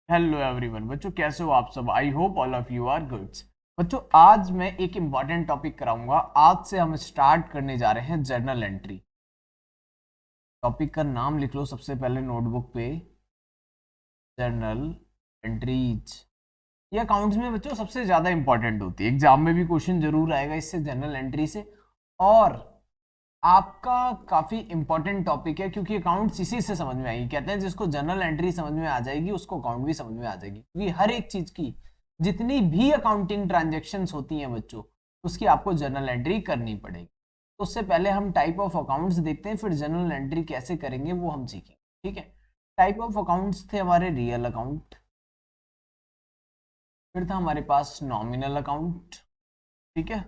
Hello everyone बच्चों, कैसे हो आप सब। I hope all of you are goods. बच्चों, आज मैं एक इम्पॉर्टेंट टॉपिक कराऊंगा। आज से हम स्टार्ट करने जा रहे हैं जर्नल एंट्री। टॉपिक का नाम लिख लो सबसे पहले नोटबुक पे, जर्नल एंट्रीज। ये अकाउंट्स में बच्चों सबसे ज्यादा इंपॉर्टेंट होती है। एग्जाम में भी क्वेश्चन जरूर आएगा इससे, जर्नल एंट्री से। और आपका काफी इंपॉर्टेंट टॉपिक है क्योंकि अकाउंट्स इसी से समझ में आएगी। कहते हैं जिसको जर्नल एंट्री समझ में आ जाएगी उसको अकाउंट भी समझ में आ जाएगी, क्योंकि हर एक चीज की जितनी भी अकाउंटिंग ट्रांजेक्शंस होती हैं बच्चों, उसकी आपको जर्नल एंट्री करनी पड़ेगी। तो उससे पहले हम टाइप ऑफ अकाउंट्स देखते हैं, फिर जर्नल एंट्री कैसे करेंगे वो हम सीखेंगे। ठीक है, टाइप ऑफ अकाउंट्स थे हमारे रियल अकाउंट, फिर था हमारे पास नॉमिनल अकाउंट। ठीक है,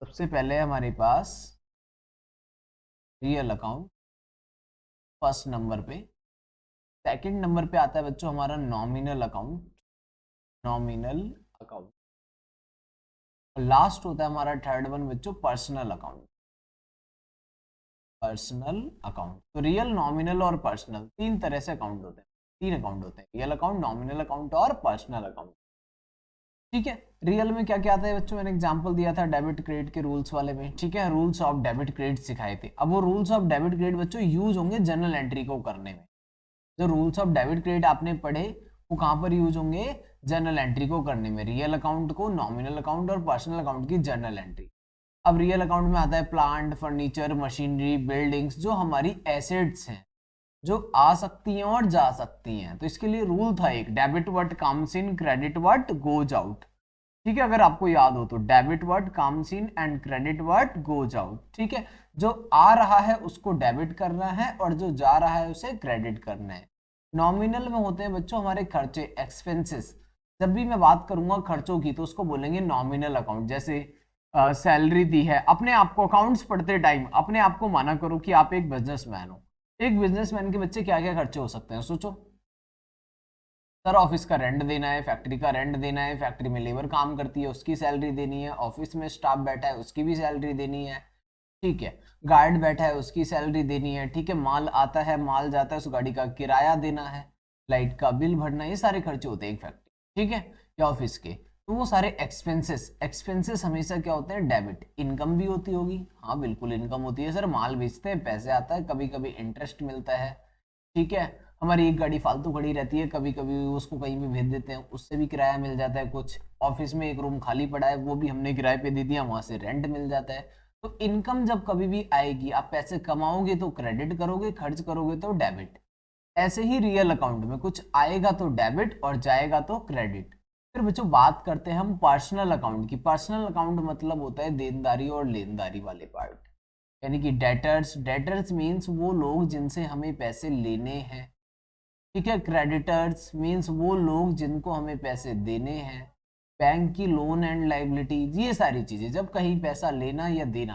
सबसे पहले हमारे पास रियल अकाउंट फर्स्ट नंबर पे। सेकंड नंबर पे आता है बच्चों हमारा नॉमिनल अकाउंट, नॉमिनल अकाउंट। और लास्ट होता है हमारा थर्ड वन बच्चों पर्सनल अकाउंट, पर्सनल अकाउंट। तो रियल, नॉमिनल और पर्सनल तीन तरह से अकाउंट होते हैं, तीन अकाउंट होते हैं, रियल अकाउंट, नॉमिनल अकाउंट और पर्सनल अकाउंट। ठीक है, रियल में क्या क्या आता है बच्चों, मैंने एग्जांपल दिया था डेबिट क्रेडिट के रूल्स वाले में। ठीक है, रूल्स ऑफ डेबिट क्रेडिट सिखाए थे। अब वो रूल्स ऑफ डेबिट क्रेडिट बच्चों यूज होंगे जनरल एंट्री को करने में। जो रूल्स ऑफ डेबिट क्रेडिट आपने पढ़े वो कहां पर यूज होंगे, जर्नल एंट्री को करने में, रियल अकाउंट को, नॉमिनल अकाउंट और पर्सनल अकाउंट की जर्नल एंट्री। अब रियल अकाउंट में आता है प्लांट, फर्नीचर, मशीनरी, बिल्डिंग्स, जो हमारी एसेट्स हैं, जो आ सकती हैं और जा सकती हैं। तो इसके लिए रूल था एक, debit what comes in, credit what goes out. ठीक है, अगर आपको याद हो तो debit what comes in and credit what goes out. ठीक है, जो आ रहा है उसको डेबिट करना है और जो जा रहा है उसे क्रेडिट करना है। नॉमिनल में होते हैं बच्चों हमारे खर्चे, एक्सपेंसेस। जब भी मैं बात करूंगा खर्चों की तो उसको बोलेंगे नॉमिनल अकाउंट। जैसे सैलरी दी है, अपने आप को अकाउंट्स पढ़ते टाइम अपने आप को माना करो कि आप एक बिजनेसमैन हो। एक बिजनेसमैन के बच्चे क्या क्या खर्चे हो सकते हैं सोचो। सर ऑफिस का रेंट देना है, फैक्ट्री का रेंट देना है, फैक्ट्री में लेबर काम करती है उसकी सैलरी देनी है, ऑफिस में स्टाफ बैठा है उसकी भी सैलरी देनी है। ठीक है, गार्ड बैठा है उसकी सैलरी देनी है। ठीक है, माल आता है माल जाता है उस गाड़ी का किराया देना है, लाइट का बिल भरना, ये सारे खर्चे होते हैं एक फैक्ट्री, ठीक है, या ऑफिस के। तो वो सारे एक्सपेंसेस, एक्सपेंसेस हमेशा क्या होते हैं, डेबिट। इनकम भी होती होगी, हाँ बिल्कुल इनकम होती है सर, माल बेचते हैं पैसे आता है, कभी कभी इंटरेस्ट मिलता है। ठीक है, हमारी एक गाड़ी फालतू खड़ी रहती है, कभी कभी उसको कहीं भी भेज देते हैं, उससे भी किराया मिल जाता है कुछ। ऑफिस में एक रूम खाली पड़ा है वो भी हमने किराए पे दे दिया, वहां से रेंट मिल जाता है। तो इनकम जब कभी भी आएगी, आप पैसे कमाओगे तो क्रेडिट करोगे, खर्च करोगे तो डेबिट। ऐसे ही रियल अकाउंट में कुछ आएगा तो डेबिट और जाएगा तो क्रेडिट। फिर बच्चों बात करते हैं हम पर्सनल अकाउंट की। पर्सनल अकाउंट मतलब होता है देनदारी और लेनदारी वाले पार्ट, यानी कि डेटर्स। डेटर्स मीन्स वो लोग जिनसे हमें पैसे लेने हैं। ठीक है, क्रेडिटर्स मीन्स वो लोग जिनको हमें पैसे देने हैं। बैंक की लोन एंड लाइबिलिटी, ये सारी चीजें जब कहीं पैसा लेना या देना।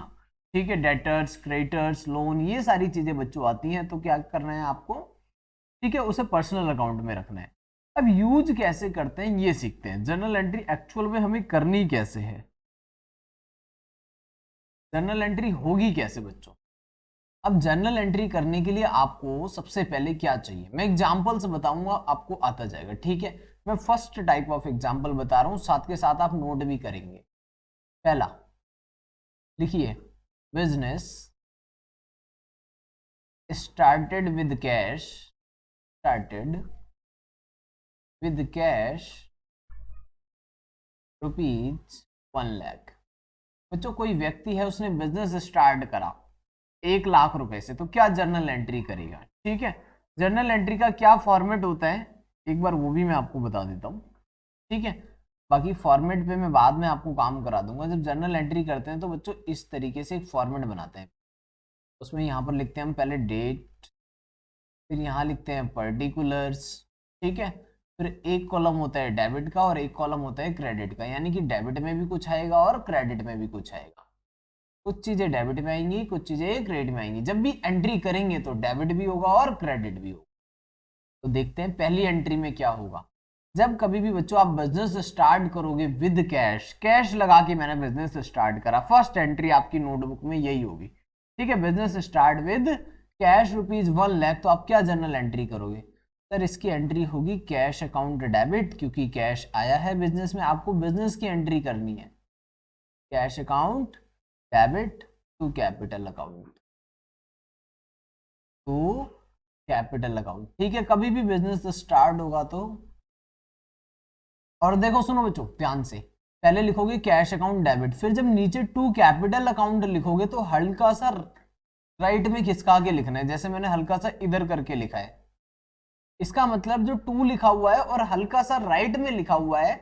ठीक है, डेटर्स, क्रेडिटर्स, लोन, ये सारी चीजें बच्चों आती हैं, तो क्या करना है आपको, ठीक है, उसे पर्सनल अकाउंट में रखना है। अब यूज कैसे करते हैं ये सीखते हैं। जर्नल एंट्री एक्चुअल में हमें करनी कैसे है, जर्नल एंट्री होगी कैसे बच्चों। अब जर्नल एंट्री करने के लिए आपको सबसे पहले क्या चाहिए, मैं एग्जांपल से बताऊंगा, आपको आता जाएगा। ठीक है, मैं फर्स्ट टाइप ऑफ एग्जांपल बता रहा हूं, साथ के साथ आप नोट भी करेंगे। पहला लिखिए, business started with cash, started with cash ₹1,00,000। बच्चों कोई व्यक्ति है उसने बिजनेस स्टार्ट करा 1,00,000 रुपए से, तो क्या जर्नल एंट्री करेगा। ठीक है, जर्नल एंट्री का क्या फॉर्मेट होता है, एक बार वो भी मैं आपको बता देता हूँ। ठीक है, बाकी फॉर्मेट पे मैं बाद में आपको काम करा दूंगा। जब जर्नल एंट्री करते हैं तो बच्चों इस तरीके से एक फॉर्मेट बनाते हैं। उसमें यहाँ पर लिखते हैं हम पहले डेट, फिर यहाँ लिखते हैं पर्टिकुलर्स। ठीक है, फिर एक कॉलम होता है डेबिट का और एक कॉलम होता है क्रेडिट का, यानी कि डेबिट में भी कुछ आएगा और क्रेडिट में भी कुछ आएगा। कुछ चीजें डेबिट में आएंगी, कुछ चीजें क्रेडिट में आएंगी। जब भी एंट्री करेंगे तो डेबिट भी होगा और क्रेडिट भी होगा। तो देखते हैं पहली एंट्री में क्या होगा। जब कभी भी बच्चों आप बिजनेस स्टार्ट करोगे विद कैश, कैश लगा के मैंने बिजनेस स्टार्ट करा, फर्स्ट एंट्री आपकी नोटबुक में यही होगी। ठीक है, बिजनेस स्टार्ट विद कैश ₹1,00,000, तो आप क्या जर्नल एंट्री करोगे, सर इसकी एंट्री होगी कैश अकाउंट डेबिट, क्योंकि कैश आया है बिजनेस में, आपको बिजनेस की एंट्री करनी है। Cash account debit to capital account, to capital account. ठीक है, कभी भी बिजनेस स्टार्ट होगा तो, और देखो सुनो बच्चों ध्यान से, पहले लिखोगे कैश अकाउंट डेबिट, फिर जब नीचे टू कैपिटल अकाउंट लिखोगे तो हल्का सा राइट में खिसका के लिखना है, जैसे मैंने हल्का सा इधर करके लिखा है। इसका मतलब जो टू लिखा हुआ है और हल्का सा राइट में लिखा हुआ है,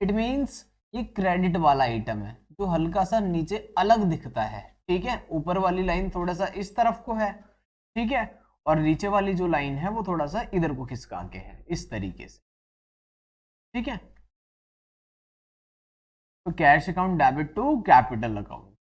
इट मींस ये क्रेडिट वाला आइटम है जो हल्का सा नीचे अलग दिखता है। ठीक है, ऊपर वाली लाइन थोड़ा सा इस तरफ को है, ठीक है, और नीचे वाली जो लाइन है वो थोड़ा सा इधर को खिसका के है, इस तरीके से। ठीक है, तो cash account debit to capital account,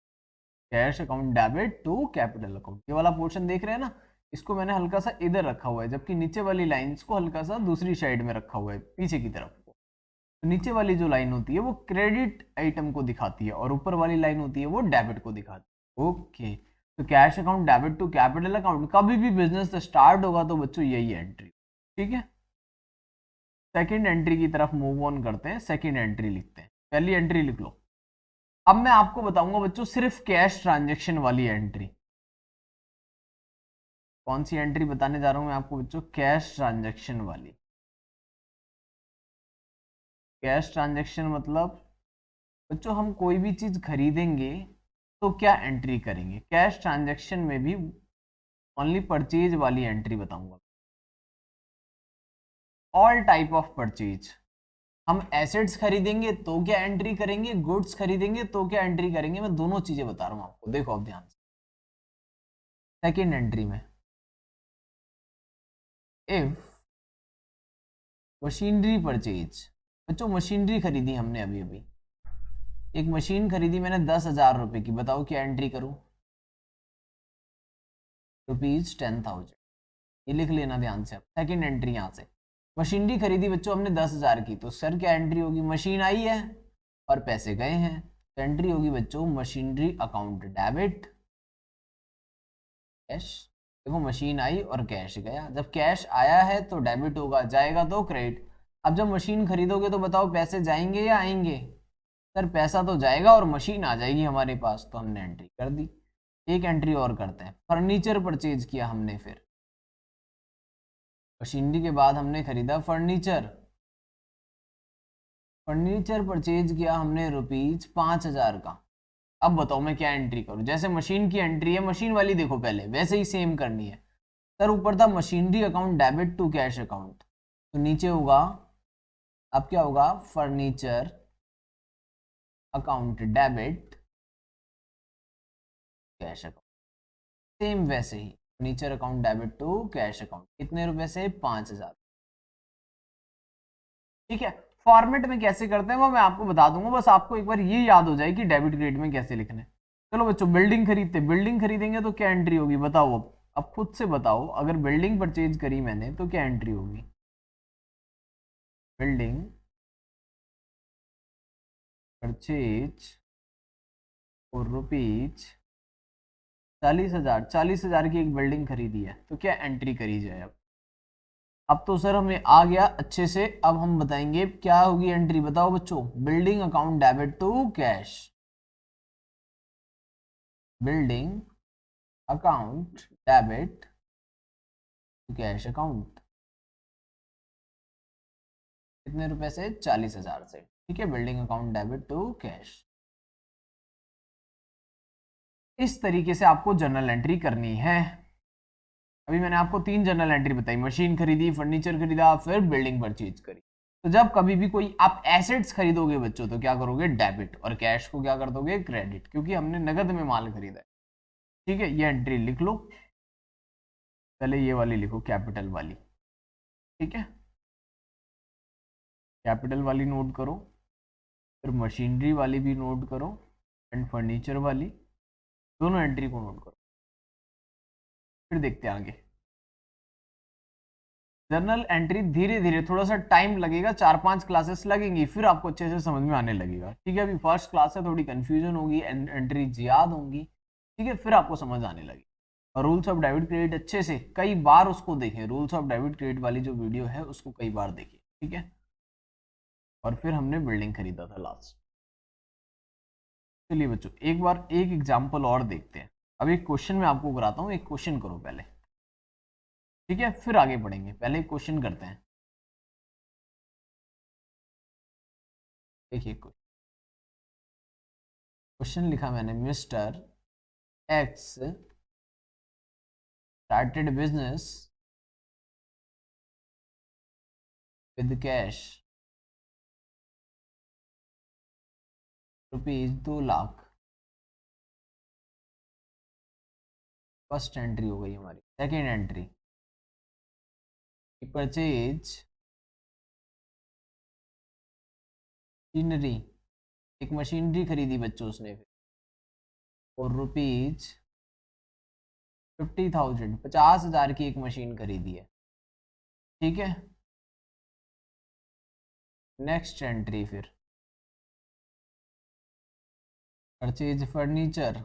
cash account debit to capital account, ये वाला पोर्शन देख रहे हैं ना, इसको मैंने हल्का सा इधर रखा हुआ है, जबकि नीचे वाली लाइंस को हल्का सा दूसरी साइड में रखा हुआ है, पीछे की तरफ को। तो नीचे वाली जो लाइन होती है वो क्रेडिट आइटम को दिखाती है और ऊपर वाली लाइन होती है वो डेबिट को दिखाती है। ओके, तो cash account debit to capital account, कभी भी बिजनेस स्टार्ट होगा तो बच्चों यही एंट्री। ठीक है, सेकेंड एंट्री की तरफ मूव ऑन करते हैं, सेकेंड एंट्री लिखते हैं। पहली एंट्री लिख लो। अब मैं आपको बताऊंगा बच्चों सिर्फ कैश ट्रांजैक्शन वाली एंट्री। कौन सी एंट्री बताने जा रहा हूं मैं आपको बच्चों? कैश ट्रांजैक्शन वाली। कैश ट्रांजैक्शन मतलब बच्चों हम कोई भी चीज खरीदेंगे तो क्या एंट्री करेंगे। कैश ट्रांजैक्शन में भी ओनली परचेज वाली एंट्री बताऊंगा। ऑल टाइप ऑफ परचेज, हम एसेट्स खरीदेंगे तो क्या एंट्री करेंगे, गुड्स खरीदेंगे तो क्या एंट्री करेंगे, मैं दोनों चीजें बता रहा हूं आपको। देखो अब ध्यान से, सेकेंड एंट्री में इफ मशीनरी परचेज, बच्चों मशीनरी खरीदी हमने अभी अभी, एक मशीन खरीदी मैंने 10,000 रुपए की, बताओ क्या एंट्री करूं? ₹10,000, ये लिख लेना ध्यान से। अब सेकेंड एंट्री यहां से, मशीनरी खरीदी बच्चों हमने 10,000 की, तो सर क्या एंट्री होगी? मशीन आई है और पैसे गए हैं, तो एंट्री होगी बच्चों मशीनरी अकाउंट डेबिट कैश। देखो मशीन आई और कैश गया, जब कैश आया है तो डेबिट होगा, जाएगा तो क्रेडिट। अब जब मशीन खरीदोगे तो बताओ पैसे जाएंगे या आएंगे? सर पैसा तो जाएगा और मशीन आ जाएगी हमारे पास, तो हमने एंट्री कर दी। एक एंट्री और करते हैं, फर्नीचर परचेज किया हमने, फिर मशीनरी के बाद हमने खरीदा फर्नीचर, फर्नीचर परचेज किया हमने ₹5,000 का। अब बताओ मैं क्या एंट्री करूं? जैसे मशीन की एंट्री है, मशीन वाली देखो पहले, वैसे ही सेम करनी है। सर ऊपर था machinery account debit to cash account, तो नीचे होगा, अब क्या होगा? Furniture account debit cash account, same वैसे ही furniture account debit to cash account. कितने रुपए से? 5,000। ठीक है, फॉर्मेट में कैसे करते हैं वो मैं आपको बता दूंगा, बस आपको एक बार ये याद हो जाए कि डेबिट क्रेडिट में कैसे लिखना है। चलो बच्चों बिल्डिंग खरीदते, बिल्डिंग खरीदेंगे तो क्या एंट्री होगी बताओ? अब खुद से बताओ, अगर बिल्डिंग परचेज करी मैंने तो क्या एंट्री होगी? बिल्डिंग परचेज और ₹40,000, 40,000 की एक बिल्डिंग खरीदी है, तो क्या एंट्री करी जाए? अब तो सर हमें आ गया अच्छे से, अब हम बताएंगे क्या होगी एंट्री, बताओ बच्चों। Building account debit to cash, building account debit to cash account, कितने रुपए से? 40,000 से। ठीक है, building account debit to cash. इस तरीके से आपको जर्नल एंट्री करनी है। अभी मैंने आपको 3 जर्नल एंट्री बताई, मशीन खरीदी, फर्नीचर खरीदा, फिर बिल्डिंग परचेज करी। तो जब कभी भी कोई आप एसेट्स खरीदोगे बच्चों तो क्या करोगे? डेबिट, और कैश को क्या कर दोगे? क्रेडिट, क्योंकि हमने नगद में माल खरीदा है। ठीक है, ये एंट्री लिख लो, पहले ये वाली लिखो कैपिटल वाली। ठीक है, कैपिटल वाली नोट करो, फिर मशीनरी वाली भी नोट करो, एंड फर्नीचर वाली, दोनों एंट्री को नोट करो। फिर देखते हैं आगे। जर्नल एंट्री धीरे धीरे, थोड़ा सा टाइम लगेगा, 4-5 क्लासेस लगेंगी, फिर आपको अच्छे से समझ में आने लगेगा। ठीक है, अभी फर्स्ट क्लास है, थोड़ी कंफ्यूजन होगी, एंट्रीज याद होंगी। ठीक है, फिर आपको समझ आने लगेगी। और रूल्स ऑफ डेबिट क्रेडिट अच्छे से कई बार उसको देखें, रूल्स ऑफ डेबिट क्रेडिट वाली जो वीडियो है उसको कई बार देखें, ठीक है। और फिर हमने बिल्डिंग खरीदा था लास्ट। चलिए बच्चों एक बार एक एग्जाम्पल और देखते हैं। अब एक क्वेश्चन मैं आपको कराता हूँ, एक क्वेश्चन करो पहले, ठीक है, फिर आगे बढ़ेंगे। पहले एक क्वेश्चन करते हैं। देखिए क्वेश्चन लिखा मैंने, mister x started business with cash ₹2,00,000। First entry हो गई हमारी। सेकेंड एंट्री, परचेज मशीनरी, एक मशीनरी खरीदी बच्चों उसने फिर और ₹50,000, 50,000 की एक मशीन खरीदी है, ठीक है। नेक्स्ट एंट्री फिर परचेज फर्नीचर,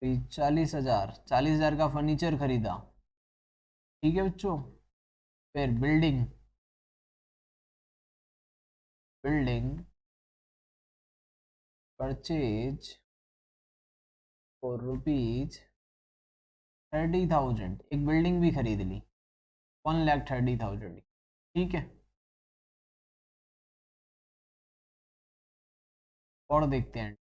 ₹40,000 का फर्नीचर खरीदा, ठीक है बच्चों। फिर बिल्डिंग, परचेज फॉर ₹30,000, एक बिल्डिंग भी खरीद ली, 1,30,000, ठीक है। और देखते हैं,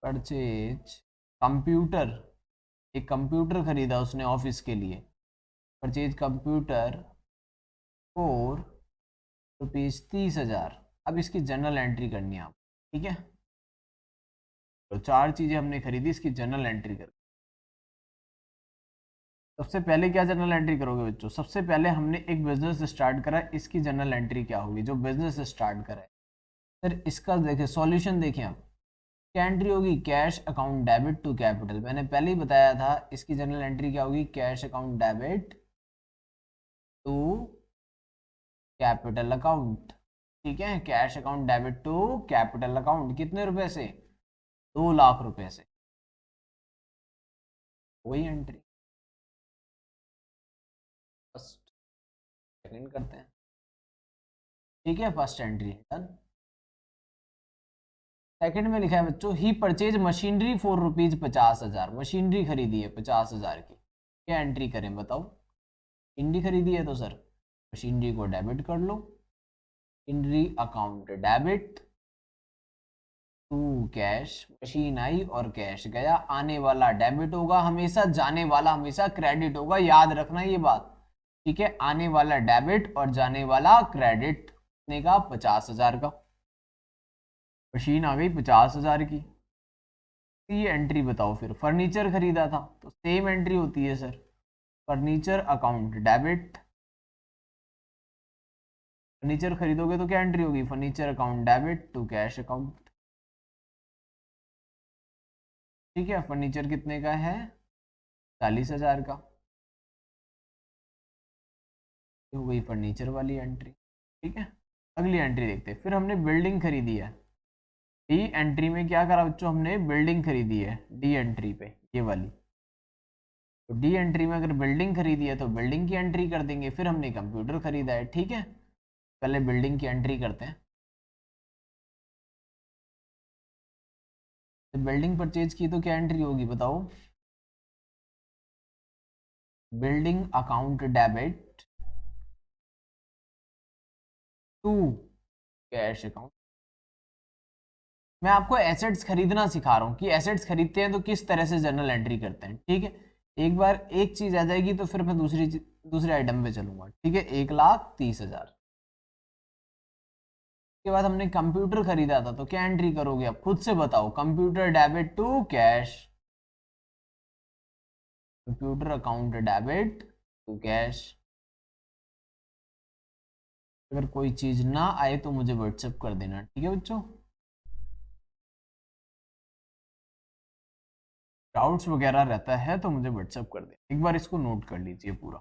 परचेज कंप्यूटर, एक कंप्यूटर खरीदा उसने ऑफिस के लिए, परचेज कंप्यूटर फॉर ₹30,000। अब इसकी जनरल एंट्री करनी है आप, ठीक है। तो चार चीजें हमने खरीदी, इसकी जनरल एंट्री कर। सबसे पहले क्या जनरल एंट्री करोगे बच्चों? सबसे पहले हमने एक बिजनेस स्टार्ट करा, इसकी जनरल एंट्री क्या होगी? जो बिजनेस स्टार्ट करा है सर, इसका देखिए सॉल्यूशन देखें आप, क्या एंट्री होगी? Cash account debit to capital. मैंने पहले ही बताया था इसकी जनरल एंट्री क्या होगी, cash account debit to capital account, ठीक है। Cash account debit to capital account, कितने रुपए से? 2,00,000 रुपए से, वही एंट्री। फर्स्ट सेकंड करते हैं, ठीक है। First entry done. सेकंड में लिखा है बच्चों, ही परचेज मशीनरी फॉर ₹50,000, मशीनरी खरीदी है 50,000 की। क्या एंट्री करें बताओ? मशीनरी खरीदी है तो सर मशीनरी को डेबिट कर लो, machinery account debit to cash, machine आई और कैश गया, आने वाला डेबिट होगा हमेशा, जाने वाला हमेशा क्रेडिट होगा, याद रखना ये बात, ठीक है। आने वाला डेबिट और जाने वाला क्रेडिट, ने का 50,000 का, मशीन आ गई 50,000 की। ये एंट्री बताओ। फिर फर्नीचर खरीदा था तो सेम एंट्री होती है sir, furniture account debit, furniture खरीदोगे तो क्या एंट्री होगी? Furniture account debit to cash account, ठीक है। फर्नीचर कितने का है? 40,000 का, हो गई फर्नीचर वाली एंट्री, ठीक है। अगली एंट्री देखते हैं। फिर हमने बिल्डिंग खरीदी है, डी एंट्री में क्या करा बच्चों? हमने बिल्डिंग खरीदी है, डी एंट्री पे ये वाली। तो डी एंट्री में अगर बिल्डिंग खरीदी है तो बिल्डिंग की एंट्री कर देंगे। फिर हमने कंप्यूटर खरीदा है, ठीक है। पहले बिल्डिंग की एंट्री करते हैं। तो बिल्डिंग परचेज की तो क्या एंट्री होगी बताओ? Building account debit to cash account. मैं आपको एसेट्स खरीदना सिखा रहा हूँ कि एसेट्स खरीदते हैं तो किस तरह से जर्नल एंट्री करते हैं, ठीक है। एक बार एक चीज आ जाएगी तो फिर मैं दूसरे आइटम पे चलूंगा, ठीक है। 1,30,000 के बाद हमने कंप्यूटर खरीदा था तो क्या एंट्री करोगे? आप खुद से बताओ। Computer debit to cash, computer account debit to cash. अगर कोई चीज ना आए तो मुझे व्हाट्सएप कर देना, ठीक है बच्चों। डाउट्स वगैरह रहता है तो मुझे व्हाट्सएप कर देना। एक बार इसको नोट कर लीजिए पूरा।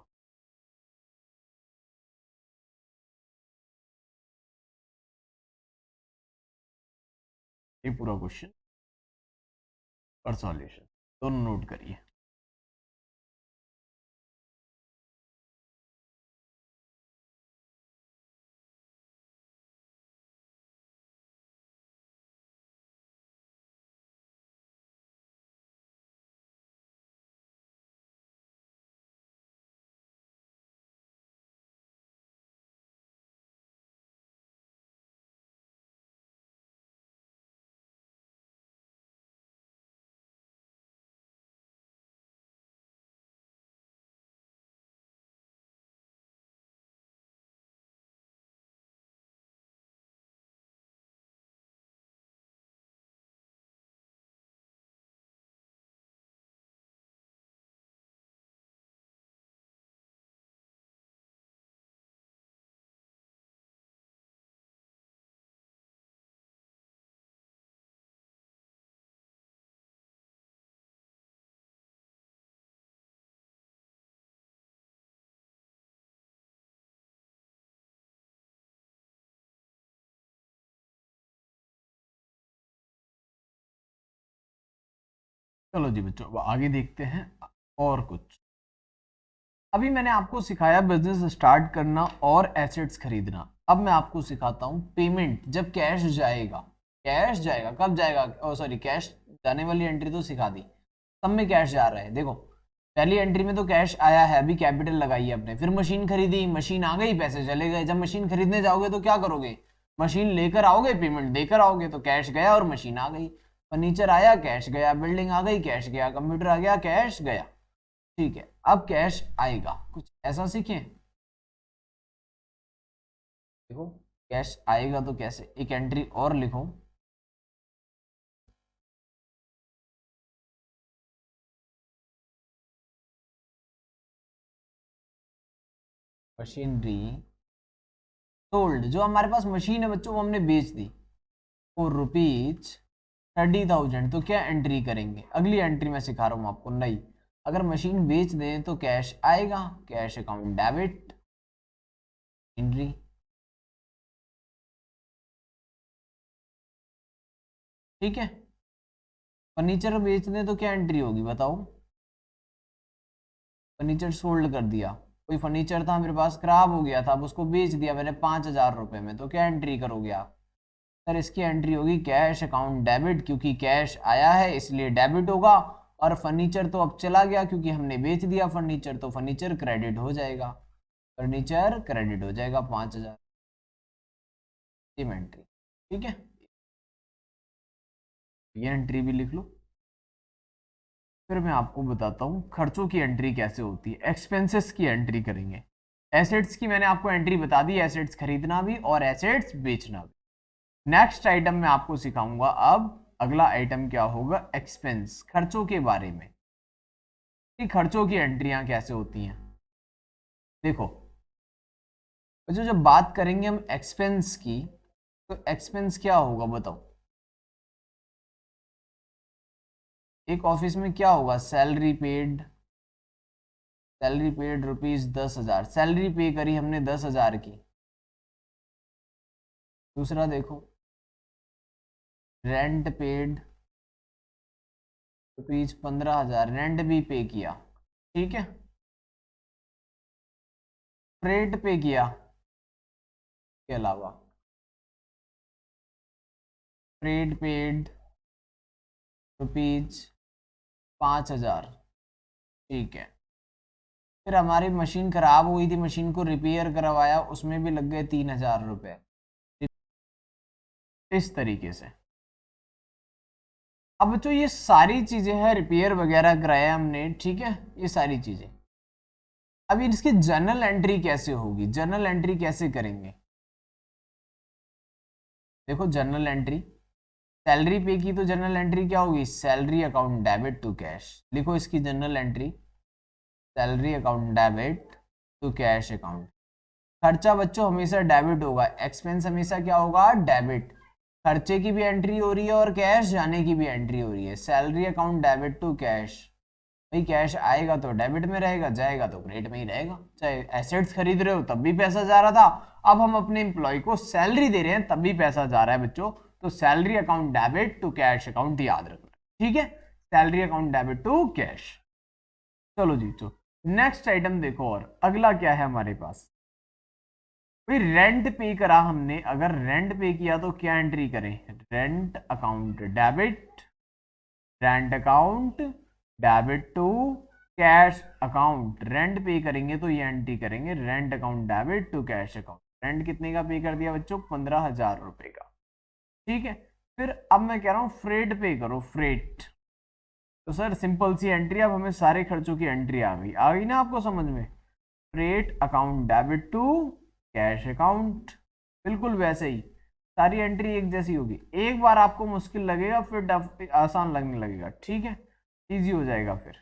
ये पूरा क्वेश्चन और सॉल्यूशन दोनों नोट करिए। चलो जी बच्चों, अब आगे देखते हैं और कुछ। अभी मैंने आपको सिखाया बिजनेस स्टार्ट करना और एसेट्स खरीदना। अब मैं आपको सिखाता हूँ पेमेंट। जब कैश जाएगा, कैश जाएगा कब जाएगा, ओ सॉरी, कैश जाने वाली एंट्री तो सिखा दी, सब में कैश जा रहा है। देखो पहली एंट्री में तो कैश आया है, अभी कैपिटल लगाई है अपने, फिर मशीन खरीदी, मशीन आ गई, पैसे चले गए। जब मशीन खरीदने जाओगे तो क्या करोगे, मशीन लेकर आओगे, पेमेंट देकर आओगे, तो कैश गया और मशीन आ गई। फर्नीचर आया, कैश गया, बिल्डिंग आ गई, कैश गया, कंप्यूटर आ गया, कैश गया। ठीक है, अब कैश आएगा, कुछ ऐसा सीखें। देखो कैश आएगा तो कैसे, एक एंट्री और लिखो, मशीनरी सोल्ड। जो हमारे पास मशीन है बच्चों वो हमने बेच दी फॉर रुपीज 30,000। तो क्या एंट्री करेंगे, अगली एंट्री में सिखा रहा हूँ आपको नई। अगर मशीन बेच दें तो कैश आएगा, कैश अकाउंट डेबिट एंट्री। ठीक है, फर्नीचर बेच दें तो क्या एंट्री होगी बताओ। फर्नीचर सोल्ड कर दिया, कोई फर्नीचर था मेरे पास खराब हो गया था, अब उसको बेच दिया मैंने 5,000 रुपए में, तो क्या एंट्री करोगे आप। सर इसकी एंट्री होगी कैश अकाउंट डेबिट, क्योंकि कैश आया है इसलिए डेबिट होगा, और फर्नीचर तो अब चला गया क्योंकि हमने बेच दिया फर्नीचर, तो फर्नीचर क्रेडिट हो जाएगा, फर्नीचर क्रेडिट हो जाएगा 5,000 एंट्री। ठीक है, ये एंट्री भी लिख लो। फिर मैं आपको बताता हूँ खर्चों की एंट्री कैसे होती है। एक्सपेंसेस की एंट्री करेंगे, एसेट्स की मैंने आपको एंट्री बता दी, एसेट्स खरीदना भी और एसेट्स बेचना भी। नेक्स्ट आइटम में आपको सिखाऊंगा अब, अगला आइटम क्या होगा, एक्सपेंस, खर्चों के बारे में कि खर्चों की एंट्रियां कैसे होती हैं। देखो जो जब बात करेंगे हम एक्सपेंस की, तो एक्सपेंस क्या होगा बताओ। एक ऑफिस में क्या होगा, salary paid, salary paid ₹10,000, salary पे करी हमने 10,000 की। दूसरा देखो, रेंट पेड ₹15,000, रेंट भी पे किया। ठीक है, फ्रेट पे किया के अलावा, फ्रेट पेड ₹5,000। ठीक है, फिर हमारी मशीन खराब हुई थी, मशीन को रिपेयर करवाया, उसमें भी लग गए ₹3,000। इस तरीके से। अब बच्चों ये सारी चीजें हैं, रिपेयर वगैरह कराया हमने, ठीक है, ये सारी चीजें। अब इसकी जर्नल एंट्री कैसे होगी, जर्नल एंट्री कैसे करेंगे। देखो जर्नल एंट्री, सैलरी पे की तो जर्नल एंट्री क्या होगी, salary account debit to cash. लिखो इसकी journal entry, salary account debit to cash account. खर्चा बच्चों हमेशा डेबिट होगा, एक्सपेंस हमेशा क्या होगा, डेबिट। खर्चे की भी एंट्री हो रही है और कैश जाने की भी एंट्री हो रही है, salary account debit to cash. भाई कैश आएगा तो डेबिट में रहेगा, जाएगा तो क्रेडिट में ही रहेगा। चाहे एसेट्स खरीद रहे हो तब भी पैसा जा रहा था, अब हम अपने एम्प्लॉय को सैलरी दे रहे हैं तब भी पैसा जा रहा है बच्चों, तो salary account debit to cash account याद रखना, ठीक है, salary account debit to cash. चलो जी, तो नेक्स्ट आइटम देखो, और अगला क्या है हमारे पास भाई, रेंट पे करा हमने, अगर रेंट पे किया तो क्या एंट्री करें, rent account debit, rent account debit to cash account, rent pay करेंगे तो ये एंट्री करेंगे rent account debit to cash account. Rent कितने का पे कर दिया बच्चों, 15,000 रुपए का, ठीक है। फिर अब मैं कह रहा हूं फ्रेट पे करो, फ्रेट, तो सर सिंपल सी एंट्री, अब हमें सारे खर्चों की एंट्री आ गई ना आपको समझ में, freight account debit to cash account, बिल्कुल वैसे ही सारी एंट्री एक जैसी होगी। एक बार आपको मुश्किल लगेगा, फिर आसान लगने लगेगा, ठीक है, इजी हो जाएगा। फिर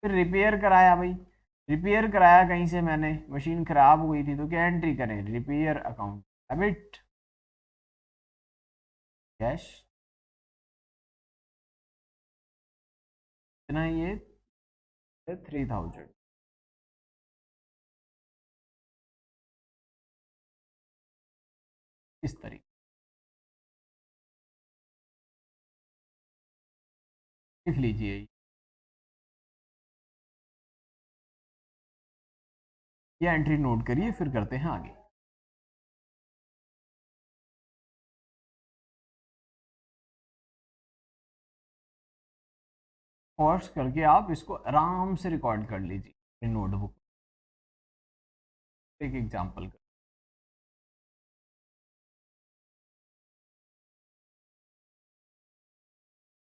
रिपेयर कराया भाई, रिपेयर कराया कहीं से मैंने, मशीन खराब हो गई थी, तो क्या एंट्री करें, रिपेयर अकाउंट डेबिट कैश, इतना ये 3,000, इस तरीके लिख लीजिए, ये एंट्री नोट करिए, फिर करते हैं आगे। पॉज करके आप इसको आराम से रिकॉर्ड कर लीजिए नोटबुक, एक एग्जांपल कर।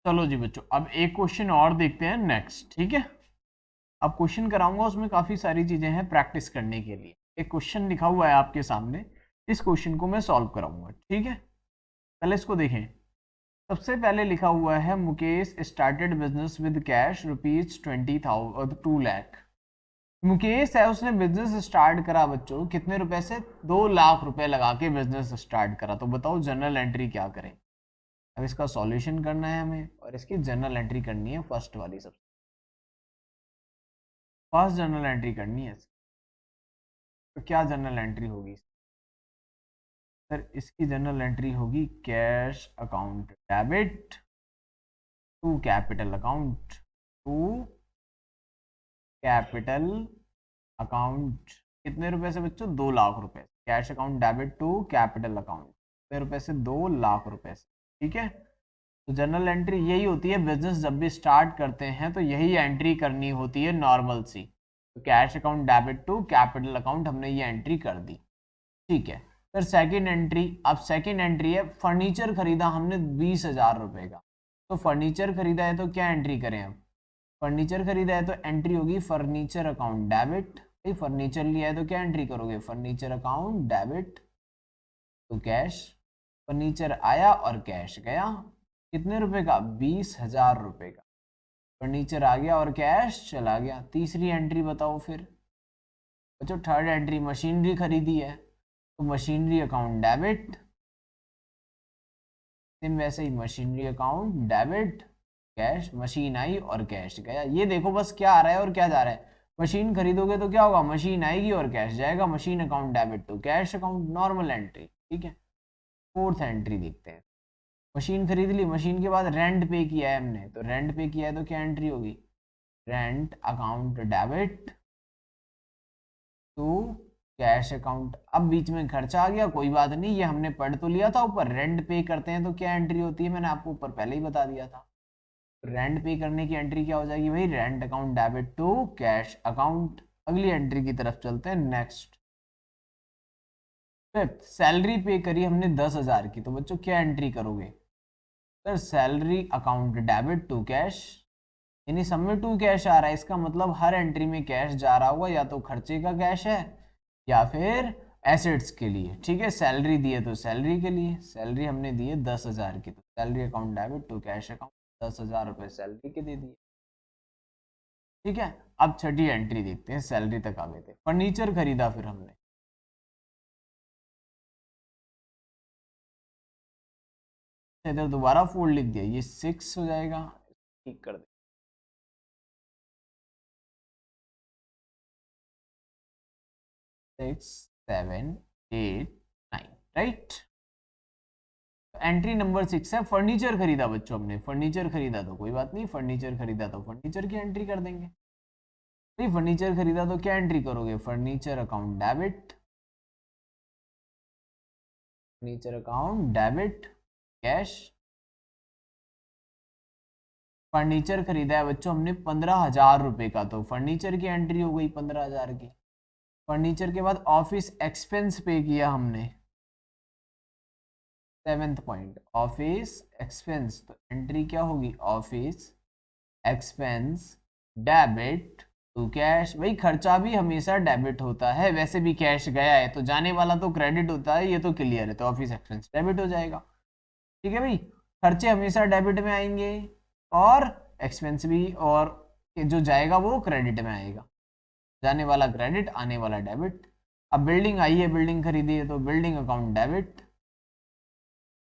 चलो जी बच्चों, अब एक क्वेश्चन और देखते हैं नेक्स्ट, ठीक है। अब क्वेश्चन कराऊंगा, उसमें काफी सारी चीजें हैं प्रैक्टिस करने के लिए। एक क्वेश्चन लिखा हुआ है आपके सामने, इस क्वेश्चन को मैं सॉल्व कराऊंगा, ठीक है। पहले इसको देखें, सबसे पहले लिखा हुआ है Mukesh started business with cash rupees 2 lakh. Mukesh है, उसने बिजनेस स्टार्ट करा बच्चों कितने रुपए से, 2 लाख रुपए लगा के बिजनेस स्टार्ट करा। तो बताओ जनरल एंट्री क्या करें। अब इसका सॉल्यूशन करना है हमें, और इसकी जनरल एंट्री करनी है, फर्स्ट वाली, सबसे फर्स्ट जनरल एंट्री करनी है। तो क्या जनरल एंट्री होगी सर, इसकी जनरल एंट्री होगी cash account debit to capital account, to capital account. कितने रुपए से बच्चों, 2 लाख रुपए, cash account debit to capital account, कितने रुपए से, 2 लाख रुपए से, ठीक है। तो जनरल एंट्री यही होती है, बिजनेस जब भी स्टार्ट करते हैं तो यही एंट्री करनी होती है नॉर्मल सी। तो cash account debit to capital account, हमने ये एंट्री कर दी, ठीक है। फिर सेकंड एंट्री, अब सेकंड एंट्री है, फर्नीचर खरीदा हमने 20,000 रुपए का। तो फर्नीचर खरीदा है तो क्या एंट्री करें हम, फर्नीचर खरीदा है तो एंट्री होगी फर्नीचर अकाउंट डेबिट। फर्नीचर लिया है तो क्या एंट्री करोगे, फर्नीचर अकाउंट डेबिट तो कैश। फर्नीचर आया और कैश गया, कितने रुपए का, 20,000 रुपए का। फर्नीचर आ गया और कैश चला गया। तीसरी एंट्री बताओ फिर बच्चों, थर्ड एंट्री, मशीनरी खरीदी है तो मशीनरी अकाउंट डेबिट, सेम वैसे ही machinery account debit cash, machine आई और कैश गया। ये देखो बस क्या आ रहा है और क्या जा रहा है, मशीन खरीदोगे तो क्या होगा, मशीन आएगी और कैश जाएगा, machine account debit to cash account, normal entry, ठीक है। फोर्थ एंट्री देखते हैं, मशीन खरीद ली, मशीन के बाद रेंट पे किया है हमने, तो रेंट पे किया है तो क्या एंट्री होगी, rent account debit to cash account. अब बीच में खर्चा आ गया, कोई बात नहीं, ये हमने पढ़ तो लिया था ऊपर, रेंट पे करते हैं तो क्या एंट्री होती है, मैंने आपको ऊपर पहले ही बता दिया था। रेंट पे करने की एंट्री क्या हो जाएगी भाई, rent account debit to cash account. अगली एंट्री की तरफ चलते हैं, नेक्स्ट फिफ्थ, सैलरी पे करी हमने 10,000 की, तो बच्चों क्या एंट्री करोगे, sir salary account debit to cash, यानी सब में टू कैश आ रहा है, इसका मतलब हर एंट्री में कैश जा रहा होगा, या तो खर्चे का कैश है या फिर एसेट्स के लिए, ठीक है। सैलरी दी है तो सैलरी के लिए, सैलरी हमने दी है 10,000 की, तो salary account debit to cash account, 10,000 रुपये सैलरी के दे दिए, ठीक है। अब छठी एंट्री देखते हैं, सैलरी तक आ गए थे, फर्नीचर खरीदा फिर हमने, इधर दोबारा फोल्ड लिख दिया, ये 6 हो जाएगा, ठीक कर दे, 6, 7, 8, 9, राइट। एंट्री नंबर 6 है, फर्नीचर खरीदा बच्चों हमने, फर्नीचर खरीदा तो कोई बात नहीं, फर्नीचर खरीदा तो फर्नीचर की एंट्री कर देंगे। भाई फर्नीचर खरीदा तो क्या एंट्री करोगे, furniture account debit, furniture account debit cash. Furniture खरीदा है बच्चों हमने 15,000 रुपए का, तो फर्नीचर की एंट्री हो गई 15,000 की। फर्नीचर के बाद ऑफिस एक्सपेंस पे किया हमने, 7th पॉइंट ऑफिस एक्सपेंस, तो एंट्री क्या होगी, office expense debit to cash. भाई खर्चा भी हमेशा डेबिट होता है, वैसे भी कैश गया है तो जाने वाला तो क्रेडिट होता है, ये तो क्लियर है, तो ऑफिस एक्सपेंस डेबिट हो जाएगा। ठीक है भाई, खर्चे हमेशा डेबिट में आएंगे और एक्सपेंस भी, और जो जाएगा वो क्रेडिट में आएगा, जाने वाला क्रेडिट आने वाला डेबिट। अब बिल्डिंग आई है, बिल्डिंग खरीदी है तो बिल्डिंग अकाउंट डेबिट,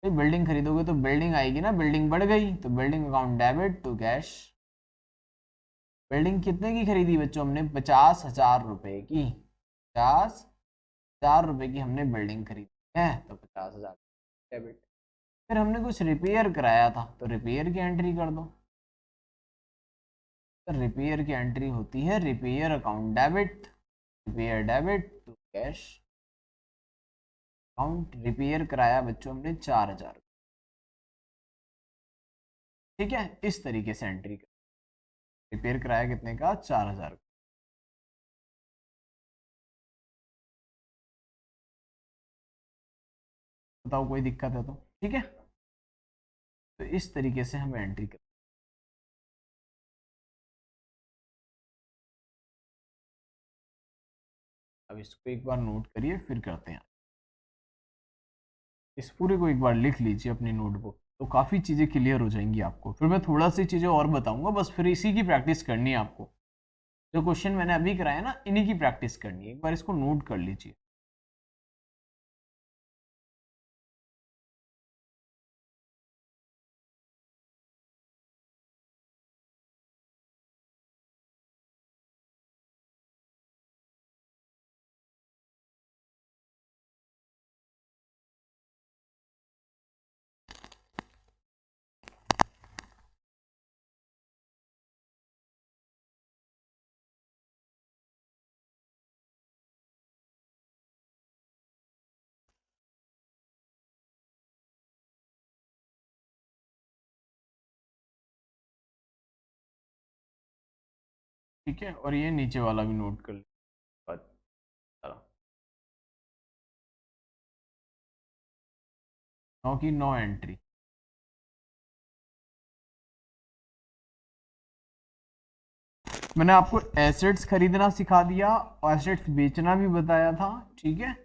भाई बिल्डिंग खरीदोगे तो बिल्डिंग आएगी ना, बिल्डिंग बढ़ गई तो building account debit to cash. Building कितने की खरीदी बच्चों हमने, 50,000 रुपए की, 50,000 रुपए की हमने बिल्डिंग खरीदी है तो 50,000 डेबिट। फिर हमने कुछ रिपेयर कराया था तो रिपेयर की एंट्री कर दो, तो रिपेयर की एंट्री होती है repair account debit, repair debit to cash account. Repair कराया बच्चों हमने 4,000, ठीक है, इस तरीके से एंट्री कर, रिपेयर कराया कितने का, 4,000। बताओ कोई दिक्कत है तो, ठीक है, तो इस तरीके से हम एंट्री कर। अब इसको एक बार नोट करिए फिर करते हैं, इस पूरे को एक बार लिख लीजिए अपनी नोटबुक, तो काफ़ी चीज़ें क्लियर हो जाएंगी आपको। फिर मैं थोड़ा सी चीज़ें और बताऊंगा, बस फिर इसी की प्रैक्टिस करनी है आपको, जो क्वेश्चन मैंने अभी कराया ना इन्हीं की प्रैक्टिस करनी है, एक बार इसको नोट कर लीजिए। ठीक है, और ये नीचे वाला भी नोट कर लीजिए। 9 की 9 एंट्री। मैंने आपको एसेट्स खरीदना सिखा दिया और एसेट्स बेचना भी बताया था, ठीक है,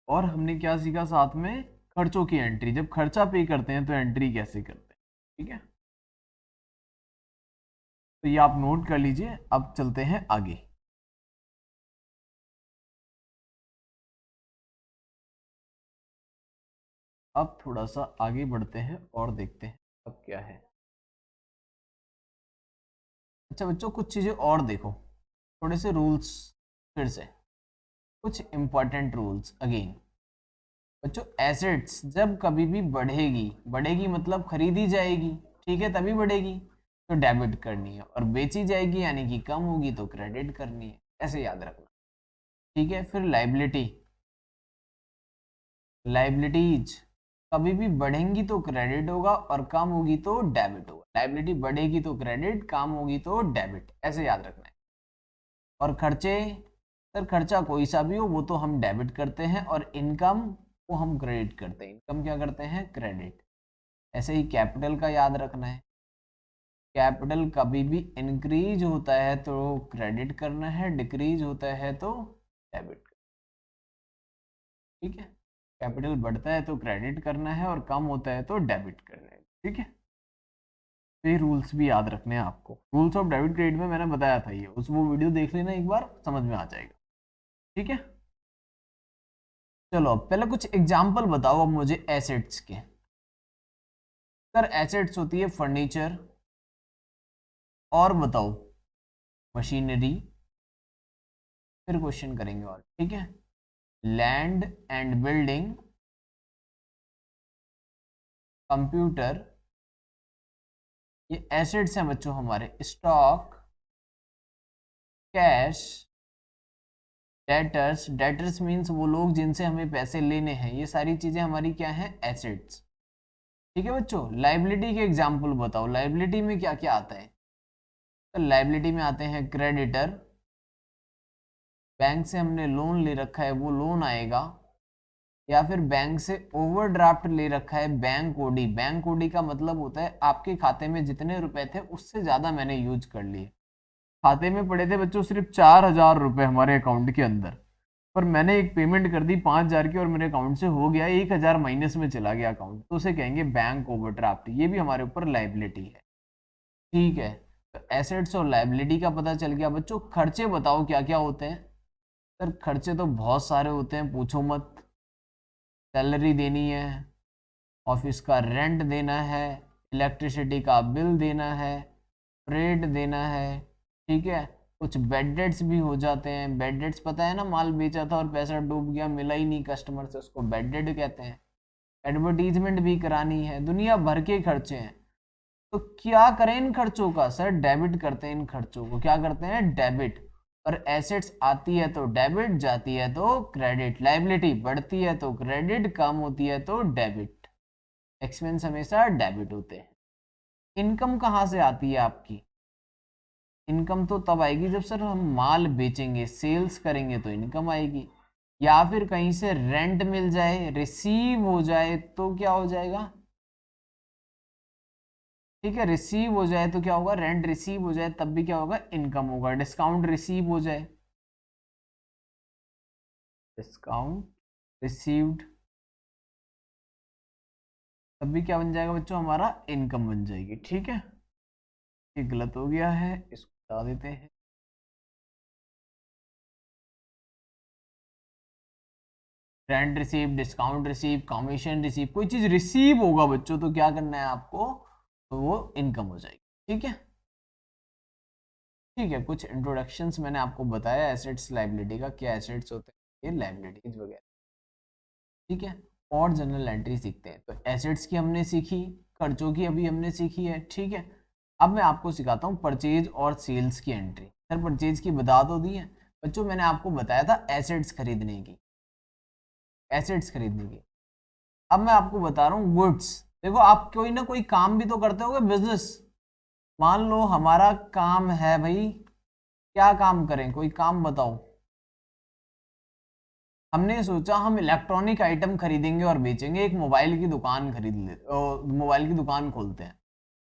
और हमने क्या सीखा साथ में, खर्चों की एंट्री, जब खर्चा पे करते हैं तो एंट्री कैसे करते हैं, ठीक है, तो ये आप नोट कर लीजिए। अब चलते हैं आगे, अब थोड़ा सा आगे बढ़ते हैं और देखते हैं अब क्या है। अच्छा बच्चों कुछ चीजें और देखो, थोड़े से रूल्स, फिर से कुछ इंपॉर्टेंट रूल्स अगेन। बच्चों एसेट्स जब कभी भी बढ़ेगी, बढ़ेगी मतलब खरीदी जाएगी, ठीक है, तभी बढ़ेगी तो डेबिट करनी है, और बेची जाएगी यानी कि कम होगी तो क्रेडिट करनी है, ऐसे याद रखना, ठीक है। फिर लाइबिलिटी, लाइबिलिटीज कभी भी बढ़ेंगी तो क्रेडिट होगा और कम होगी तो डेबिट होगा, लाइबिलिटी बढ़ेगी तो क्रेडिट, कम होगी तो डेबिट, ऐसे याद रखना है। और खर्चे, सर खर्चा कोई सा भी हो वो तो हम डेबिट करते हैं, और इनकम को हम क्रेडिट करते हैं, इनकम क्या करते हैं, क्रेडिट। ऐसे ही कैपिटल का याद रखना है, कैपिटल कभी भी इंक्रीज होता है तो क्रेडिट करना है, डिक्रीज होता है तो डेबिट, ठीक है, कैपिटल बढ़ता है तो क्रेडिट करना है और कम होता है तो डेबिट करना है, ठीक है। तो ये रूल्स भी याद रखने हैं आपको, रूल्स ऑफ डेबिट क्रेडिट में मैंने बताया था ये, उस वो वीडियो देख लेना एक बार, समझ में आ जाएगा, ठीक है। चलो अब पहले कुछ एग्जाम्पल बताओ अब मुझे एसेट्स के। सर एसेट्स होती है फर्नीचर, और बताओ मशीनरी, फिर क्वेश्चन करेंगे और, ठीक है, लैंड एंड बिल्डिंग, कंप्यूटर, ये एसेट्स हैं बच्चों हमारे, stock, cash, debtors, debtors means वो लोग जिनसे हमें पैसे लेने हैं, ये सारी चीजें हमारी क्या हैं, एसेट्स। ठीक है बच्चों, लाइबिलिटी के एग्जाम्पल बताओ, लाइबिलिटी में क्या क्या आता है। तो लाइबिलिटी में आते हैं क्रेडिटर, बैंक से हमने लोन ले रखा है वो लोन आएगा, या फिर बैंक से ओवरड्राफ्ट ले रखा है, बैंक ओडी, बैंक ओडी का मतलब होता है आपके खाते में जितने रुपए थे उससे ज्यादा मैंने यूज कर लिए। खाते में पड़े थे बच्चों सिर्फ 4,000 रुपए हमारे अकाउंट के अंदर, पर मैंने एक पेमेंट कर दी 5,000 की और मेरे अकाउंट से हो गया 1,000 माइनस में चला गया अकाउंट, तो उसे कहेंगे बैंक ओवरड्राफ्ट, ये भी हमारे ऊपर लाइबिलिटी है। ठीक है, तो एसेट्स और लाइबिलिटी का पता चल गया। बच्चों खर्चे बताओ क्या क्या होते हैं। सर खर्चे तो बहुत सारे होते हैं, पूछो मत। सैलरी देनी है, ऑफिस का रेंट देना है, इलेक्ट्रिसिटी का बिल देना है, फ्रेट देना है। ठीक है, कुछ बेड डेट्स भी हो जाते हैं। बेड डेट्स पता है ना, माल बेचा था और पैसा डूब गया, मिला ही नहीं कस्टमर से, उसको बेड डेट कहते हैं। एडवर्टीजमेंट भी करानी है, दुनिया भर के खर्चे हैं। तो क्या करें इन खर्चों का, सर डेबिट करते हैं इन खर्चों को। क्या करते हैं, डेबिट। और एसेट्स आती है तो डेबिट, जाती है तो क्रेडिट। लाइबिलिटी बढ़ती है तो क्रेडिट, कम होती है तो डेबिट। एक्सपेंस हमेशा डेबिट होते हैं। इनकम कहाँ से आती है आपकी, इनकम तो तब आएगी जब सर हम माल बेचेंगे, सेल्स करेंगे तो इनकम आएगी, या फिर कहीं से रेंट मिल जाए, रिसीव हो जाए तो क्या हो जाएगा। ठीक है, रिसीव हो जाए तो क्या होगा, रेंट रिसीव हो जाए तब भी क्या होगा, इनकम होगा। डिस्काउंट रिसीव हो जाए, डिस्काउंट रिसीव्ड, तब भी क्या बन जाएगा बच्चों, हमारा इनकम बन जाएगी। ठीक है, ये गलत हो गया है, इसको हटा देते हैं। Rent receive, discount receive, commission receive, कोई चीज रिसीव होगा बच्चों तो क्या करना है आपको, तो वो इनकम हो जाएगी। ठीक है, ठीक है, कुछ इंट्रोडक्शंस मैंने आपको बताया एसेट्स लाइबिलिटी का, क्या एसेट्स होते हैं, ये लाइबिलिटीज वगैरह। ठीक है, और जनरल एंट्री सीखते हैं। तो एसेट्स की हमने सीखी, खर्चों की अभी हमने सीखी है। ठीक है, अब मैं आपको सिखाता हूँ परचेज और सेल्स की एंट्री। सर परचेज की बता तो दी है बच्चों, मैंने आपको बताया था एसेट्स खरीदने की, एसेट्स खरीदने की। अब मैं आपको बता रहा हूँ गुड्स। देखो आप कोई ना कोई काम भी तो करते होगे, बिजनेस। मान लो हमारा काम है भाई, क्या काम करें, कोई काम बताओ। हमने सोचा हम इलेक्ट्रॉनिक आइटम खरीदेंगे और बेचेंगे, एक मोबाइल की दुकान खरीद ले, मोबाइल की दुकान खोलते हैं।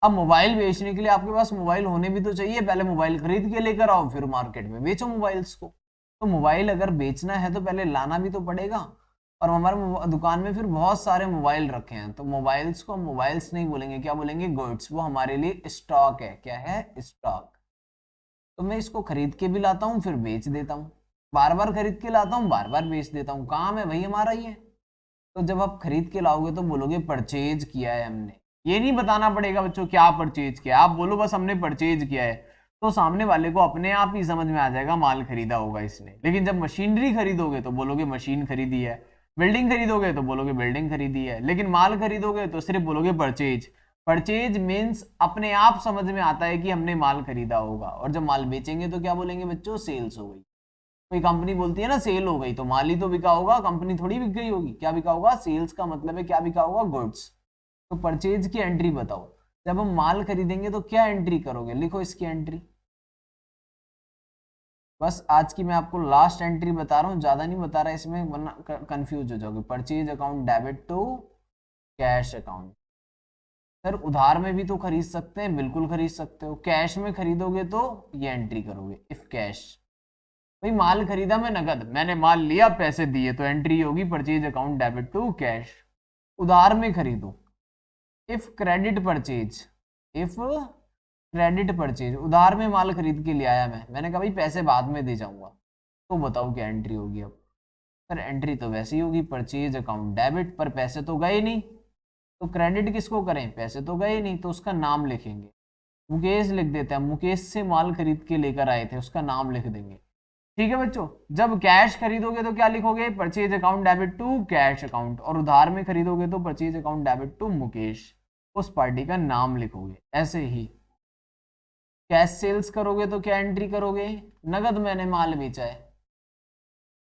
अब मोबाइल बेचने के लिए आपके पास मोबाइल होने भी तो चाहिए, पहले मोबाइल खरीद के लेकर आओ, फिर मार्केट में बेचो मोबाइल्स को। तो मोबाइल अगर बेचना है तो पहले लाना भी तो पड़ेगा, और हमारे दुकान में फिर बहुत सारे मोबाइल रखे हैं, तो मोबाइल्स को मोबाइल्स नहीं बोलेंगे, क्या बोलेंगे, गुड्स। वो हमारे लिए स्टॉक है, क्या है, स्टॉक। तो मैं इसको खरीद के भी लाता हूँ फिर बेच देता हूँ, बार बार खरीद के लाता हूँ बार बार बेच देता हूँ, काम है भाई हमारा ये। तो जब आप खरीद के लाओगे तो बोलोगे परचेज किया है हमने। ये नहीं बताना पड़ेगा बच्चों क्या परचेज किया, आप बोलो बस हमने परचेज किया है, तो सामने वाले को अपने आप ही समझ में आ जाएगा माल खरीदा होगा इसने। लेकिन जब मशीनरी खरीदोगे तो बोलोगे मशीन खरीदी है, बिल्डिंग खरीदोगे तो बोलोगे बिल्डिंग खरीदी है, लेकिन माल खरीदोगे तो सिर्फ बोलोगे परचेज। परचेज मीन्स अपने आप समझ में आता है कि हमने माल खरीदा होगा। और जब माल बेचेंगे तो क्या बोलेंगे बच्चों, सेल्स हो गई। कोई कंपनी बोलती है ना सेल हो गई, तो माल ही तो बिका होगा, कंपनी थोड़ी बिक गई होगी। क्या बिका होगा, सेल्स का मतलब है क्या बिका होगा, गुड्स। तो परचेज की एंट्री बताओ, जब हम माल खरीदेंगे तो क्या एंट्री करोगे, लिखो इसकी एंट्री। बस आज की मैं आपको लास्ट एंट्री बता रहा हूँ, ज्यादा नहीं बता रहा इसमें, वरना कंफ्यूज हो जाओगे। Purchase account debit to cash account. Sir उधार में भी तो खरीद सकते हैं, बिल्कुल खरीद सकते हो। कैश में खरीदोगे तो ये एंट्री करोगे, इफ कैश। भाई माल खरीदा मैं नगद, मैंने माल लिया पैसे दिए, तो एंट्री होगी purchase account debit to cash. उधार में खरीदो, if credit purchase, if credit purchase, उधार में माल खरीद के ले आया मैंने कहा भाई पैसे बाद में दे जाऊंगा, तो बताओ क्या एंट्री होगी अब। सर एंट्री तो वैसे ही होगी, परचेज अकाउंट डेबिट, पर पैसे तो गए नहीं, तो क्रेडिट किसको करें, पैसे तो गए नहीं, तो उसका नाम लिखेंगे। मुकेश लिख देते हैं, मुकेश से माल खरीद के लेकर आए थे, उसका नाम लिख देंगे। ठीक है बच्चों, जब कैश खरीदोगे तो क्या लिखोगे, purchase account debit to cash account, और उधार में खरीदोगे तो purchase account debit to Mukesh, उस पार्टी का नाम लिखोगे। ऐसे ही कैश सेल्स करोगे तो क्या एंट्री करोगे, नगद मैंने माल बेचा है,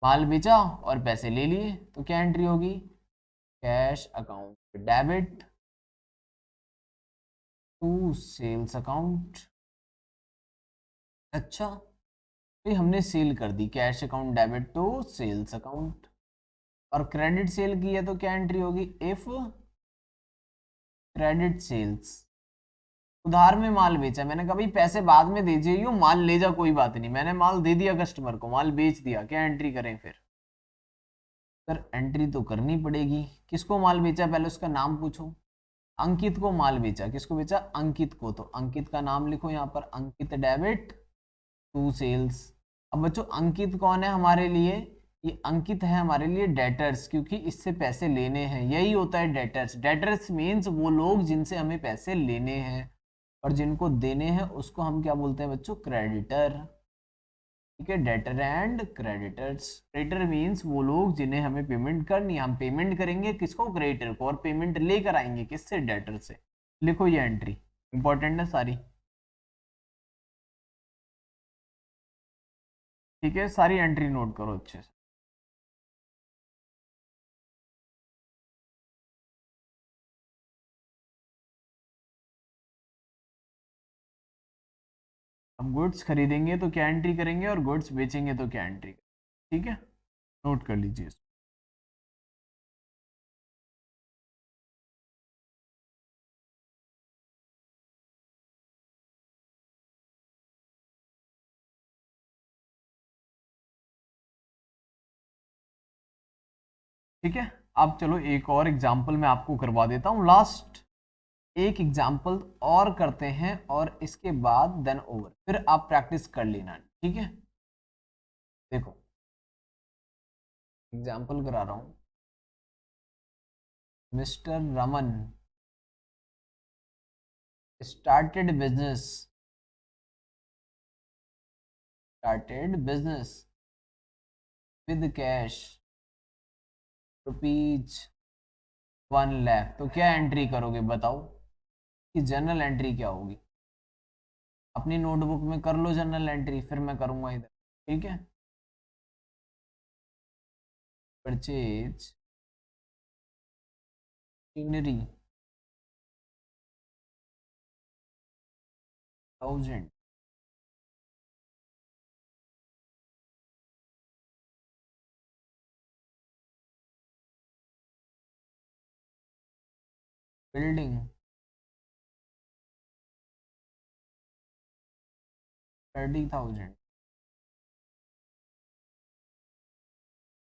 माल बेचा और पैसे ले लिए तो क्या एंट्री होगी, cash account debit to sales account. अच्छा, तो हमने सेल कर दी, cash account debit to sales account, और क्रेडिट सेल की है तो क्या एंट्री होगी, इफ क्रेडिट सेल्स, उधार में माल बेचा, मैंने कहा भाई पैसे बाद में दे जाइयो, माल ले जा कोई बात नहीं, मैंने माल दे दिया कस्टमर को, माल बेच दिया, क्या एंट्री करें फिर, सर एंट्री तो करनी पड़ेगी। किसको माल बेचा, पहले उसका नाम पूछो, अंकित को माल बेचा, किसको बेचा, अंकित को, तो अंकित का नाम लिखो यहाँ पर, अंकित डेबिट टू सेल्स। अब बच्चों अंकित कौन है हमारे लिए, ये अंकित है हमारे लिए डेटर्स, क्योंकि इससे पैसे लेने हैं, यही होता है डेटर्स। डेटर्स मीन्स वो लोग जिनसे हमें पैसे लेने हैं, और जिनको देने हैं उसको हम क्या बोलते हैं बच्चों, क्रेडिटर। ठीक है, debtor and creditors. Creditor means वो लोग जिन्हें हमें पेमेंट करनी है, हम पेमेंट करेंगे किसको, क्रेडिटर को, और पेमेंट लेकर आएंगे किससे, डेटर से। लिखो ये एंट्री, इंपॉर्टेंट है सारी। ठीक है, सारी एंट्री नोट करो अच्छे से। हम गुड्स खरीदेंगे तो क्या एंट्री करेंगे, और गुड्स बेचेंगे तो क्या एंट्री करेंगे। ठीक है, नोट कर लीजिए। ठीक है, अब चलो एक और एग्जाम्पल मैं आपको करवा देता हूँ, लास्ट एक एग्जाम्पल और करते हैं, और इसके बाद देन ओवर, फिर आप प्रैक्टिस कर लेना। ठीक है, देखो एग्जाम्पल करा रहा हूँ, mister Raman started business with cash rupees 1 lakh, तो क्या एंट्री करोगे बताओ, कि जनरल एंट्री क्या होगी, अपनी नोटबुक में कर लो जनरल एंट्री, फिर मैं करूंगा इधर। ठीक है, परचेज मशीनरी 1000, बिल्डिंग 30,000।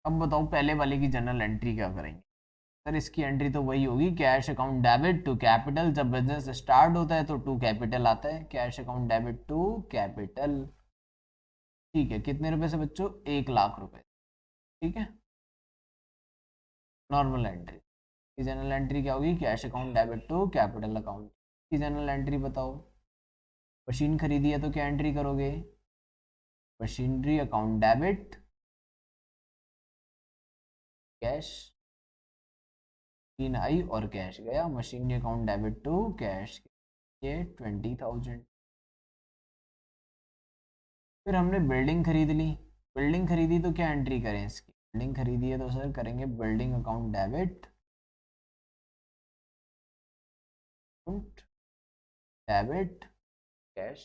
अब बताओ पहले वाले की जनरल एंट्री क्या करेंगे, सर इसकी एंट्री तो वही होगी, cash account debit to capital, जब बिजनेस स्टार्ट होता है तो टू कैपिटल आता है, cash account debit to capital. ठीक है, कितने रुपए से बच्चों, 1 लाख रुपए। ठीक है, नॉर्मल एंट्री की जनरल एंट्री क्या होगी, cash account debit to capital account की जनरल एंट्री बताओ। मशीन खरीदी है तो क्या एंट्री करोगे, machinery account debit cash, machine आई और कैश गया, machinery account debit to cash, ये 20,000। फिर हमने बिल्डिंग खरीद ली, बिल्डिंग खरीदी तो क्या एंट्री करें इसकी, बिल्डिंग खरीदी है तो सर करेंगे building account debit, debit cash.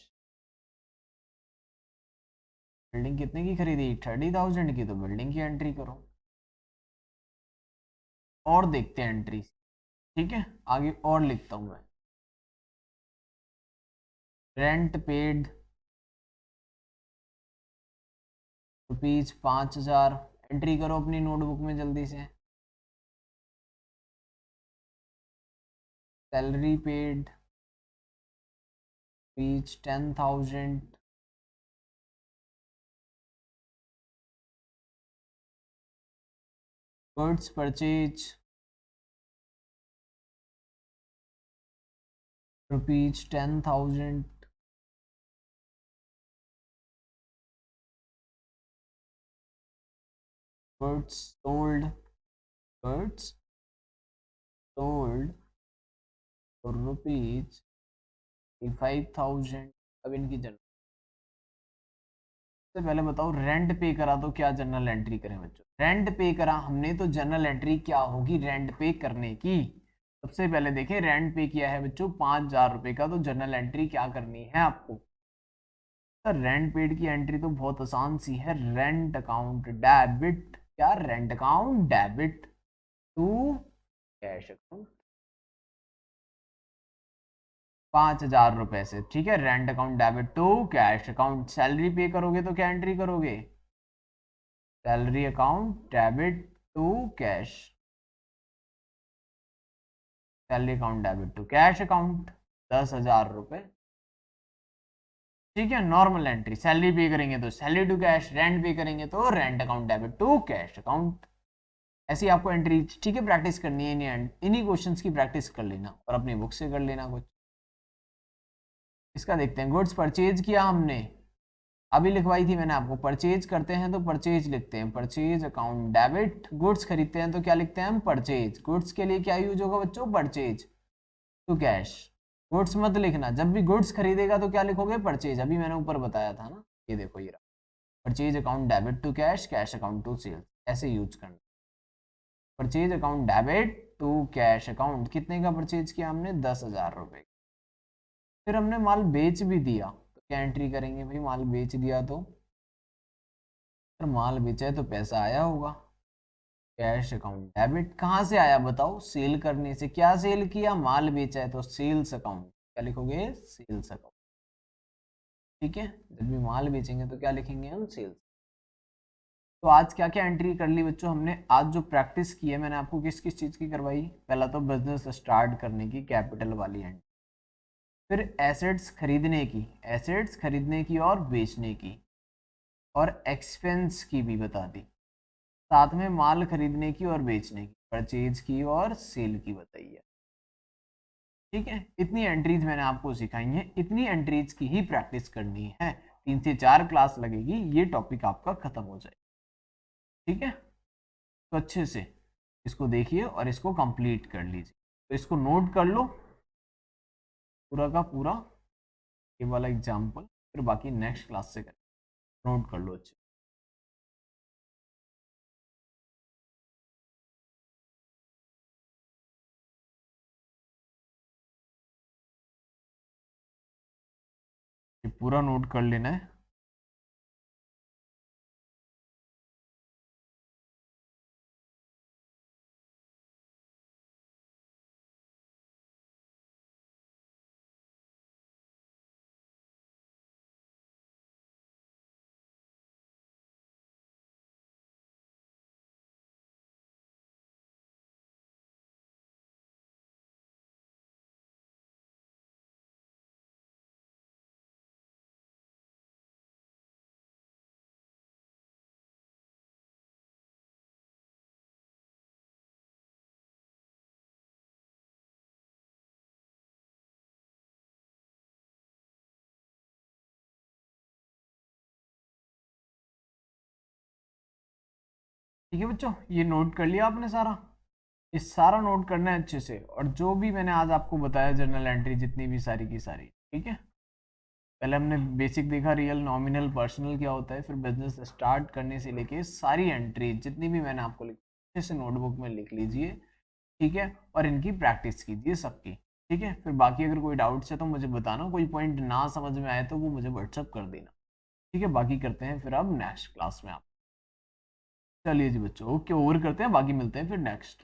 Building कितने की खरीदी, 30,000 की, तो बिल्डिंग की एंट्री करो, और देखते हैं एंट्री। ठीक है, आगे और लिखता हूं मैं, रेंट पेड ₹5,000, एंट्री करो अपनी नोटबुक में जल्दी से। Salary paid ₹10,000, goods purchase ₹10,000, goods sold, goods sold for rupees 5,000। अब इनकी जनरल, सबसे पहले बताओ रेंट पे करा तो क्या जनरल एंट्री करें बच्चों? रेंट पे करा हमने तो जनरल एंट्री क्या होगी रेंट पे करने की? सबसे पहले देखें, रेंट पे किया है बच्चों 5,000 रुपए का, तो जनरल एंट्री क्या करनी है आपको? सर रेंट पेड की एंट्री तो बहुत आसान सी है, रेंट अकाउंट डेबिट, क्या rent account debit to cash account 5,000 रुपए से, ठीक है। Rent account debit to cash account. Salary pay करोगे तो क्या एंट्री करोगे? Salary account debit to cash, salary account debit to cash account 10,000 रुपए, ठीक है। नॉर्मल एंट्री, सैलरी पे करेंगे तो salary to cash, rent pay करेंगे तो rent account debit to cash account. ऐसी आपको एंट्री, ठीक है, प्रैक्टिस करनी है, इन्हीं क्वेश्चंस की प्रैक्टिस कर लेना और अपनी बुक से कर लेना कुछ। इसका देखते हैं, गुड्स परचेज किया हमने, अभी लिखवाई थी मैंने आपको, परचेज करते हैं तो परचेज लिखते हैं, परचेज अकाउंट डेबिट। गुड्स खरीदते हैं तो क्या लिखते हैं हम? परचेज। गुड्स के लिए क्या यूज होगा बच्चों? Purchase to cash. गुड्स मत लिखना, जब भी गुड्स खरीदेगा तो क्या लिखोगे? परचेज। अभी मैंने ऊपर बताया था ना, ये देखो ये रहा, purchase account debit to cash, cash account to sales, ऐसे यूज करना। Purchase account debit to cash account, कितने का परचेज किया हमने? 10,000 रुपए। फिर हमने माल बेच भी दिया तो क्या एंट्री करेंगे भाई? माल बेच दिया तो, फिर माल बेचा है तो पैसा आया होगा, कैश अकाउंट डेबिट। कहाँ से आया बताओ? सेल करने से। क्या सेल किया? माल बेचा है तो सेल्स अकाउंट, क्या लिखोगे? सेल्स अकाउंट, ठीक है। जब भी माल बेचेंगे तो क्या लिखेंगे हम? सेल्स। तो आज क्या क्या एंट्री कर ली बच्चों हमने? आज जो प्रैक्टिस की है मैंने आपको किस किस चीज की करवाई? पहला तो बिजनेस स्टार्ट करने की, कैपिटल वाली एंट्री। फिर एसेट्स खरीदने की, एसेट्स खरीदने की और बेचने की, और एक्सपेंस की भी बता दी। साथ में माल खरीदने की और बेचने की, परचेज की और सेल की बताई है, ठीक है। इतनी एंट्रीज मैंने आपको सिखाई हैं, इतनी एंट्रीज की ही प्रैक्टिस करनी है। 3 से 4 क्लास लगेगी, ये टॉपिक आपका खत्म हो जाए, ठीक है। तो अच्छे से इसको देखिए और इसको कंप्लीट कर लीजिए। तो इसको नोट कर लो पूरा का पूरा, ये वाला एग्जाम्पल, फिर बाकी नेक्स्ट क्लास से करें। नोट कर लो अच्छे। ये पूरा नोट कर लेना है। ठीक है बच्चों, ये नोट कर लिया आपने सारा, ये सारा नोट करना है अच्छे से। और जो भी मैंने आज आपको बताया जर्नल एंट्री जितनी भी सारी की सारी, ठीक है। पहले हमने बेसिक देखा, रियल, नॉमिनल, पर्सनल क्या होता है, फिर बिजनेस स्टार्ट करने से लेके सारी एंट्री जितनी भी मैंने आपको लिखी अच्छे से नोटबुक में लिख लीजिए, ठीक है। और इनकी प्रैक्टिस कीजिए सबकी, ठीक है। फिर बाकी अगर कोई डाउट्स है तो मुझे बताना, कोई पॉइंट ना समझ में आए तो वो मुझे व्हाट्सअप कर देना, ठीक है। बाकी करते हैं फिर अब नेक्स्ट क्लास में आप। चलिए जी बच्चों, ओके, ओवर करते हैं, बाकी मिलते हैं फिर नेक्स्ट।